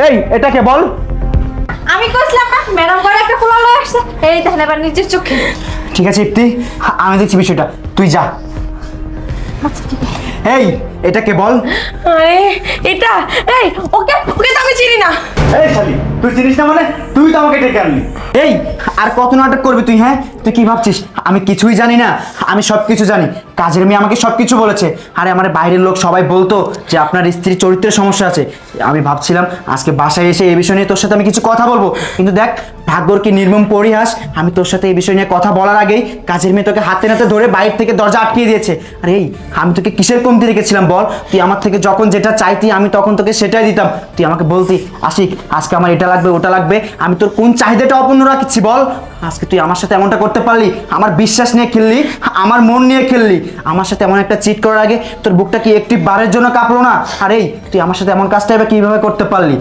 এই এটাকে বল। আমি কইছিলাম না ম্যাডাম করে একটা খোলা লয়ে আসছে, এই দেখেন এবার নিজের চোখে। ঠিক আছে ইপ্তি, আমি দেখছি বিষয়টা, তুই যা। এই এটাকে বল। আরে এটা এই ওকে ওকে তো আমি চিনি না। এই শালি, তুই চিনিস না মানে? তুই তো আমাকে ডেকে আনলি। এই আর কত নাটক করবি তুই? হ্যাঁ, তুই কি ভাবছিস আমি কিছুই জানি না? আমি সব কিছু জানি। কাজের মেয়ে আমাকে সব কিছু বলেছে। আরে আমার বাইরের লোক সবাই বলতো যে আপনার স্ত্রীর চরিত্রের সমস্যা আছে। আমি ভাবছিলাম আজকে বাসায় এসে এই বিষয় নিয়ে তোর সাথে আমি কিছু কথা বলবো, কিন্তু দেখ ভাগ্যর কি নির্মম পরিহাস, আমি তোর সাথে এই বিষয় নিয়ে কথা বলার আগেই কাজের মেয়ে তোকে হাতে নাতে ধরে বাইরে থেকে দরজা আটকিয়ে দিয়েছে। আরে এই আমি তোকে কিসের কমতি রেখেছিলাম বল? তুই আমার থেকে যখন যেটা চাইতি আমি তখন তোকে সেটাই দিতাম। তুই আমাকে বলতি আশিক আজকে আমার এটা লাগবে ওটা লাগবে, আমি তোর কোন চাহিদাটা অপূর্ণ রাখছি বল? আজকে তুই আমার সাথে এমনটা করতে পারলি? আমার বিশ্বাস নিয়ে খেললি, আমার মন নিয়ে খেললি। আমার সাথে এমন একটা চিট করার আগে তোর বুকটা কি একটি বারের জন্য কাঁপলো না? আর এই তুই আমার সাথে এমন কাজটা এবার কিভাবে করতে পারলি?